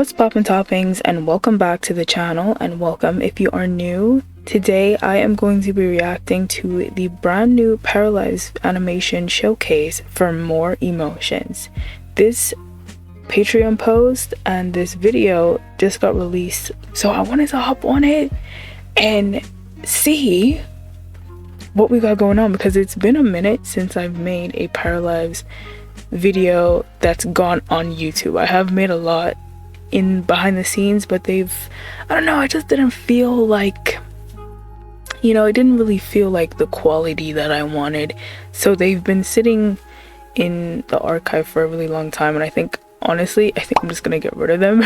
What's Poppin Toppings, and welcome back to the channel, and welcome if you are new. Today I am going to be reacting to the brand new Paralives animation showcase for More Emotions. This Patreon post and this video just got released, so I wanted to hop on it and see what we got going on, because it's been a minute since I've made a Paralives video that's gone on YouTube. I have made a lot in behind the scenes, but I don't know, I just didn't feel like, it didn't really feel like the quality that I wanted. So they've been sitting in the archive for a really long time, and I think honestly I'm just gonna get rid of them.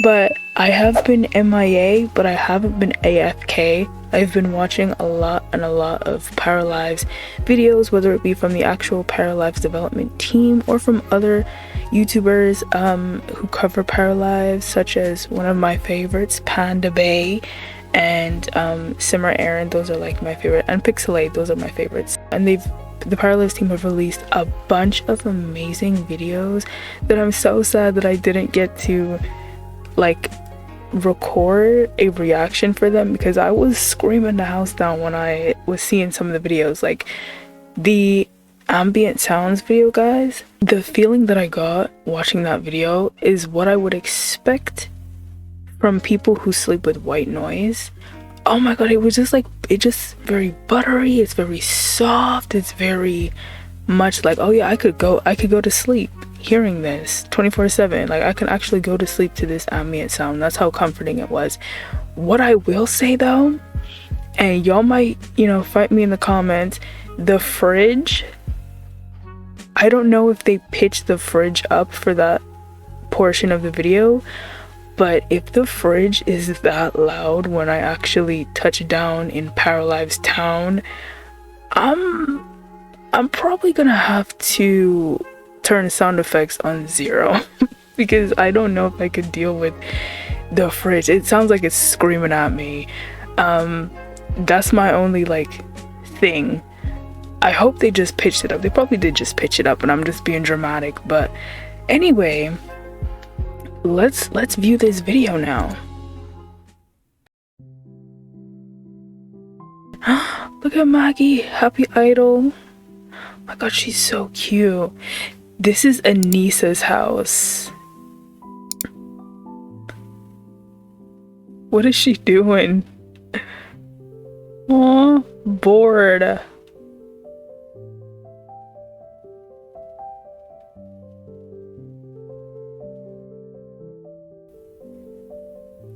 But I have been MIA, but I haven't been AFK. I've been watching a lot of Paralives videos, whether it be from the actual Paralives development team or from other YouTubers who cover Paralives, such as one of my favorites, Panda Bay, and Simmer Aaron. Those are like my favorite, and Pixelate, those are my favorites. And the Paralives team have released a bunch of amazing videos that I'm so sad that I didn't get to like record a reaction for them, because I was screaming the house down when I was seeing some of the videos. Like the ambient sounds video, guys, the feeling that I got watching that video is what I would expect from people who sleep with white noise. Oh my god, it was just like, it's just very buttery, it's very soft, it's very much like, oh yeah, I could go to sleep hearing this 24/7. Like I can actually go to sleep to this ambient sound. That's how comforting it was. What I will say though, and y'all might fight me in the comments, the fridge, I don't know if they pitched the fridge up for that portion of the video, but if the fridge is that loud when I actually touch down in Paralives town, I'm probably gonna have to turn sound effects on 0 because I don't know if I could deal with the fridge. It sounds like it's screaming at me. That's my only thing. I hope they just pitched it up. They probably did just pitch it up and I'm just being dramatic. But anyway, let's view this video now. Look at Maggie, happy idol. Oh my god, she's so cute. This is Anissa's house. What is she doing? Aw, bored.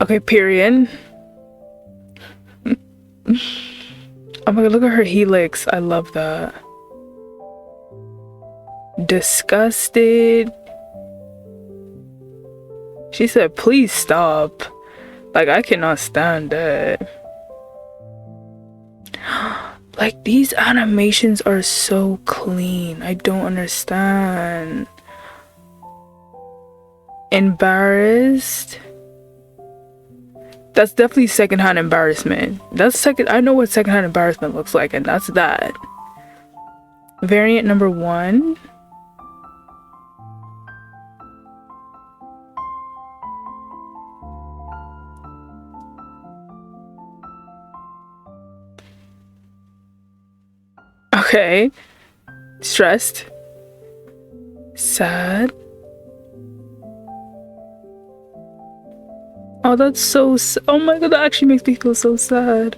Okay, period. Oh my god, look at her helix. I love that. Disgusted. She said, please stop. Like, I cannot stand that. Like, these animations are so clean. I don't understand. Embarrassed. That's definitely secondhand embarrassment. I know what secondhand embarrassment looks like, and that's that. Variant number 1. Okay. Stressed. Sad. Oh, that's so oh my god, that actually makes me feel so sad.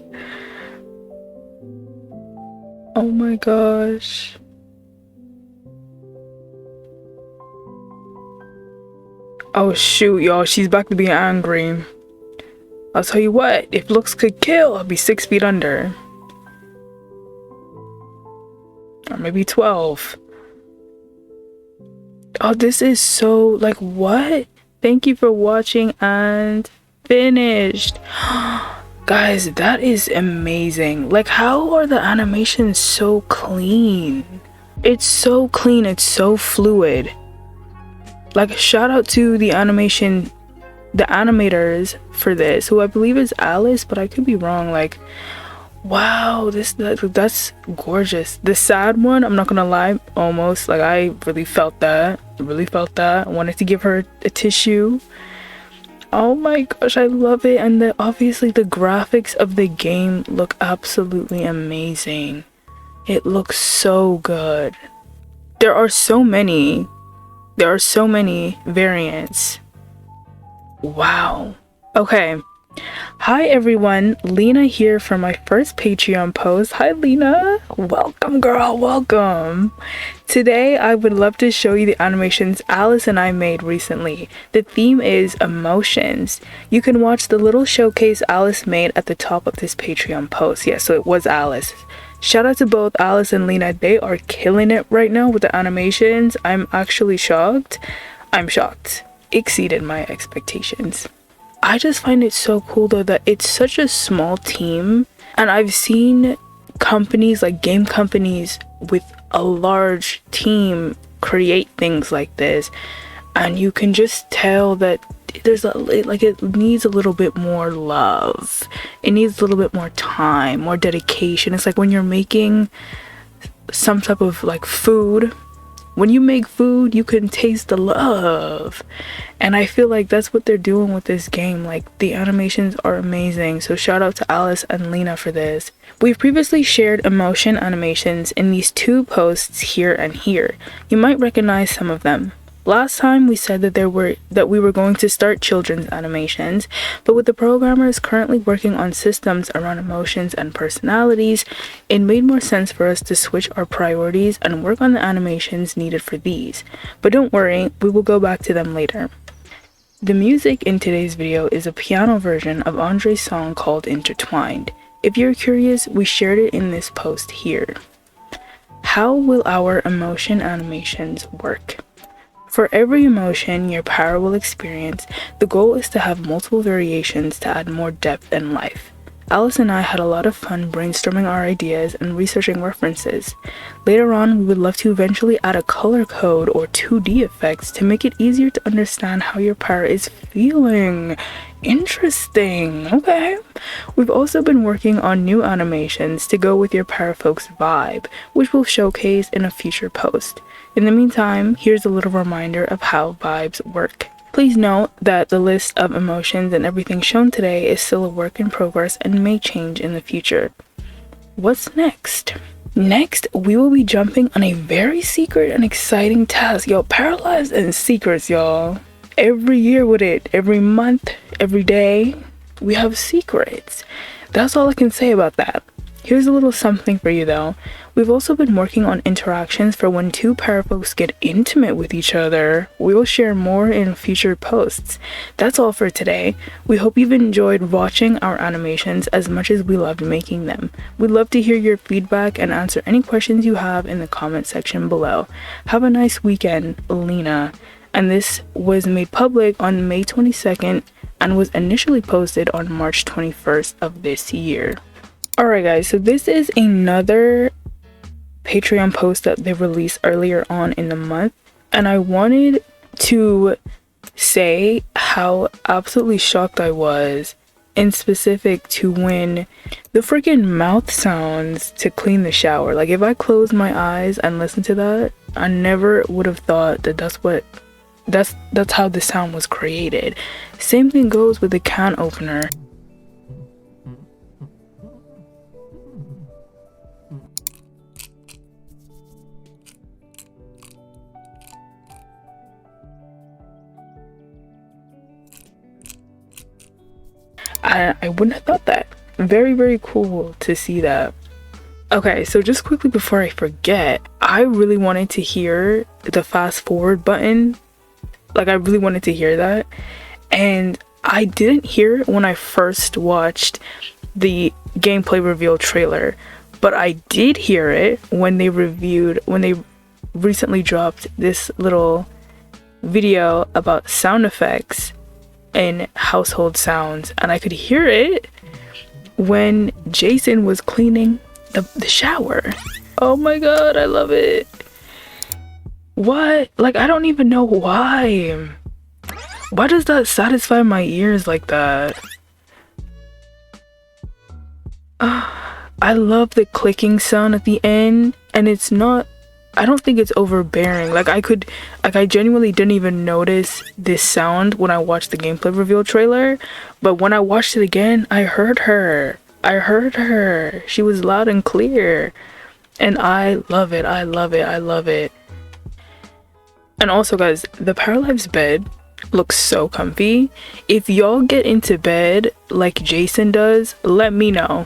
Oh my gosh. Oh shoot, y'all, she's back to being angry. I'll tell you what, if looks could kill, I'll be 6 feet under. Or maybe 12. Oh, this is so, like, what? Thank you for watching and finished. Guys, that is amazing. Like, how are the animations so clean? It's so clean, it's so fluid. Like, shout out to the animators for this, who I believe is Alice, but I could be wrong. Like, wow, that's gorgeous. The sad one, I'm not gonna lie, almost, like, I really felt that. I wanted to give her a tissue. Oh my gosh, I love it. And obviously the graphics of the game look absolutely amazing. It looks so good. There are so many variants. Wow. Okay. Hi everyone, Lena here for my first Patreon post. Hi Lena. Welcome girl, welcome. Today I would love to show you the animations Alice and I made recently. The theme is emotions. You can watch the little showcase Alice made at the top of this Patreon post. Yeah, so it was Alice. Shout out to both Alice and Lena. They are killing it right now with the animations. I'm actually shocked. I'm shocked. Exceeded my expectations. I just find it so cool though that it's such a small team, and I've seen companies like game companies with a large team create things like this, and you can just tell that there's it needs a little bit more love. It needs a little bit more time, more dedication. It's like when you're making some type of like food. When you make food, you can taste the love. And I feel like that's what they're doing with this game. Like, the animations are amazing. So shout out to Alice and Lena for this. We've previously shared emotion animations in these two posts here and here. You might recognize some of them. Last time we said that we were going to start children's animations, but with the programmers currently working on systems around emotions and personalities, it made more sense for us to switch our priorities and work on the animations needed for these. But don't worry, we will go back to them later. The music in today's video is a piano version of Andre's song called Intertwined. If you're curious, we shared it in this post here. How will our emotion animations work? For every emotion your power will experience, the goal is to have multiple variations to add more depth and life. Alice and I had a lot of fun brainstorming our ideas and researching references. Later on, we would love to eventually add a color code or 2D effects to make it easier to understand how your power is feeling. Interesting, okay. We've also been working on new animations to go with your Parafolks vibe, which we'll showcase in a future post. In the meantime, here's a little reminder of how vibes work. Please note that the list of emotions and everything shown today is still a work in progress and may change in the future. What's next? Next, we will be jumping on a very secret and exciting task. Yo, Paralives and secrets, y'all. Every year with it, every month, every day, we have secrets. That's all I can say about that. Here's a little something for you though. We've also been working on interactions for when two parafolks get intimate with each other. We will share more in future posts. That's all for today. We hope you've enjoyed watching our animations as much as we loved making them. We'd love to hear your feedback and answer any questions you have in the comment section below. Have a nice weekend, Lena. And this was made public on May 22nd and was initially posted on March 21st of this year. Alright guys, so this is another Patreon post that they released earlier on in the month, and I wanted to say how absolutely shocked I was in specific to when the freaking mouth sounds to clean the shower. Like, if I closed my eyes and listened to that, I never would have thought that that's how the sound was created. Same thing goes with the can opener. I wouldn't have thought that. Very, very cool to see that. Okay, so just quickly before I forget, I really wanted to hear the fast forward button. Like, I really wanted to hear that. And I didn't hear it when I first watched the gameplay reveal trailer. But I did hear it when they recently dropped this little video about sound effects and household sounds, and I could hear it when Jason was cleaning the shower. Oh my god, I love it. What? Like, I don't even know why. Why does that satisfy my ears like that? I love the clicking sound at the end, and it's not I don't think it's overbearing. Like I genuinely didn't even notice this sound when I watched the gameplay reveal trailer, but when I watched it again, I heard her. I heard her. She was loud and clear. And I love it. I love it. I love it. And also, guys, the Paralives bed looks so comfy. If y'all get into bed like Jason does, let me know.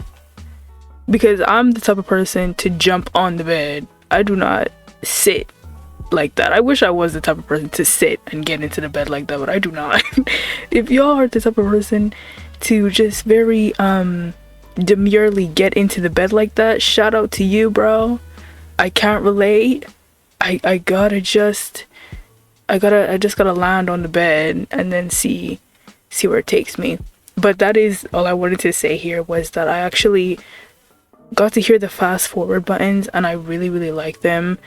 Because I'm the type of person to jump on the bed. I do not sit like that. I wish I was the type of person to sit and get into the bed like that, but I do not. If y'all are the type of person to just very demurely get into the bed like that, shout out to you, bro. I can't relate. I just gotta land on the bed and then see where it takes me. But that is all I wanted to say here, was that I actually got to hear the fast forward buttons and I really like them.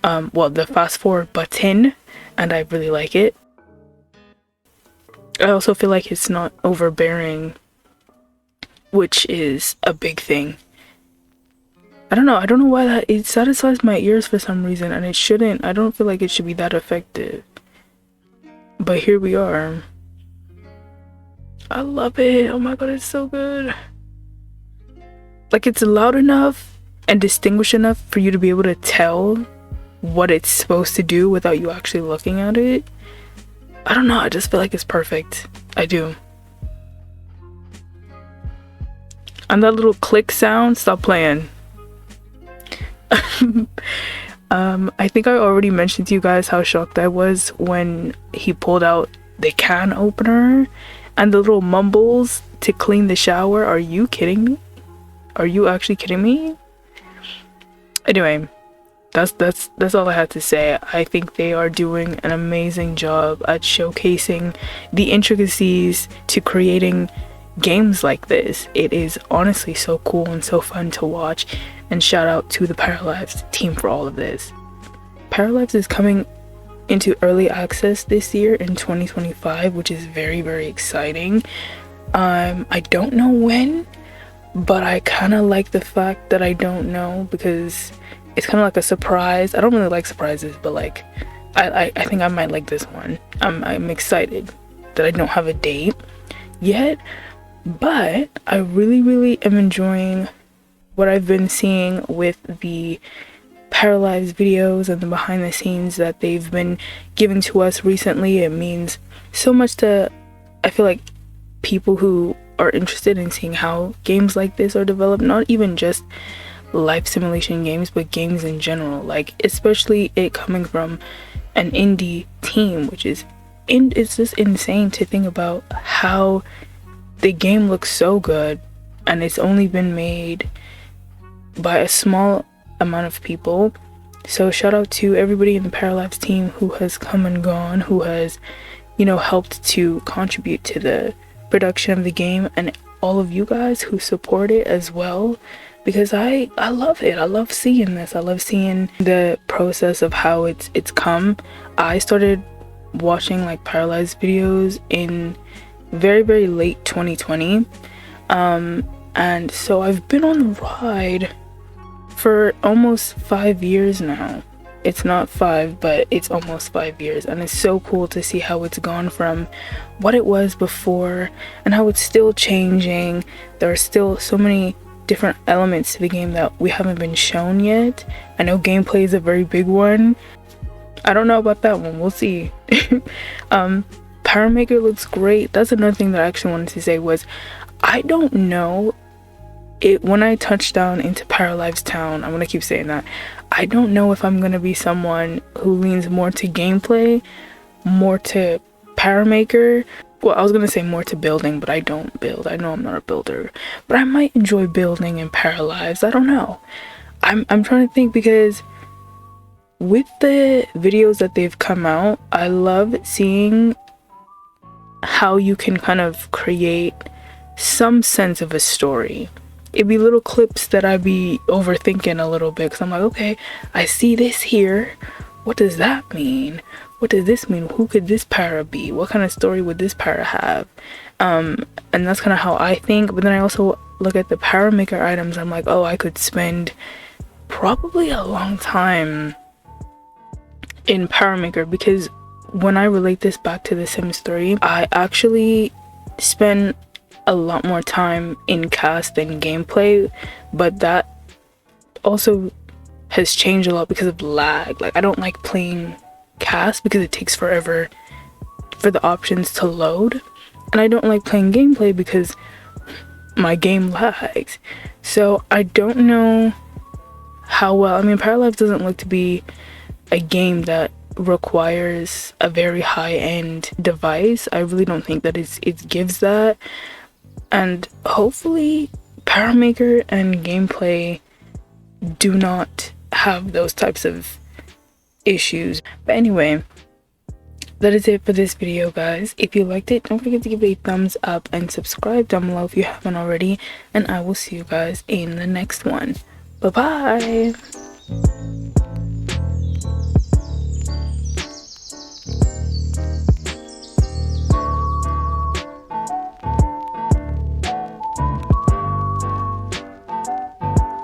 Well, the fast forward button, and I really like it. I also feel like it's not overbearing, which is a big thing. I don't know why that it satisfies my ears for some reason, and it shouldn't. I don't feel like it should be that effective, but here we are. I love it. Oh my god, it's so good. Like, it's loud enough and distinguished enough for you to be able to tell what it's supposed to do without you actually looking at it. I don't know, I just feel like it's perfect. I do. And that little click sound, stop playing. I think I already mentioned to you guys how shocked I was when he pulled out the can opener and the little mumbles to clean the shower. Are you kidding me? Are you actually kidding me? Anyway, that's all I had to say. I think they are doing an amazing job at showcasing the intricacies to creating games like this. It is honestly so cool and so fun to watch, and shout out to the Paralives team for all of this. Paralives is coming into early access this year in 2025, which is very exciting. I don't know when, but I kind of like the fact that I don't know, because it's kind of like a surprise. I don't really like surprises, but like I think I might like this one. I'm excited that I don't have a date yet, but I really am enjoying what I've been seeing with the Paralives videos and the behind the scenes that they've been giving to us recently. It means so much to, I feel like, people who are interested in seeing how games like this are developed, not even just life simulation games, but games in general. Like, especially it coming from an indie team, which is it's just insane to think about how the game looks so good and it's only been made by a small amount of people. So shout out to everybody in the Paralives team who has come and gone, who has, you know, helped to contribute to the production of the game, and all of you guys who support it as well, because I love it. I love seeing this. I love seeing the process of how it's come. I started watching like Paralives videos in very late 2020, and so I've been on the ride for almost 5 years now. It's not 5, but it's almost 5 years, and it's so cool to see how it's gone from what it was before and how it's still changing. There are still so many different elements to the game that we haven't been shown yet. I know gameplay is a very big one. I don't know about that one, we'll see. Power Maker looks great. That's another thing that I actually wanted to say was, I don't know it when I touch down into Paralives Town. I'm gonna keep saying that. I don't know if I'm gonna be someone who leans more to gameplay, more to Power Maker. Well, I was gonna say more to building, but I don't build. I know I'm not a builder, but I might enjoy building in Paralives. I don't know. I'm trying to think, because with the videos that they've come out, I love seeing how you can kind of create some sense of a story. It'd be little clips that I'd be overthinking a little bit, because I'm like, okay, I see this here. What does that mean? What does this mean? Who could this para be? What kind of story would this para have? And that's kind of how I think. But then I also look at the Power Maker items. I'm like, oh, I could spend probably a long time in Paramaker, because when I relate this back to The Sims 3, I actually spend a lot more time in cast than gameplay, but that also has changed a lot because of lag. Like, I don't like playing cast because it takes forever for the options to load, and I don't like playing gameplay because my game lags. So I don't know how well, I mean, Paralives doesn't look to be a game that requires a very high-end device. I really don't think that it gives that, and hopefully Paramaker and gameplay do not have those types of issues. But anyway, that is it for this video, guys. If you liked it, don't forget to give it a thumbs up and subscribe down below if you haven't already, and I will see you guys in the next one. Bye bye.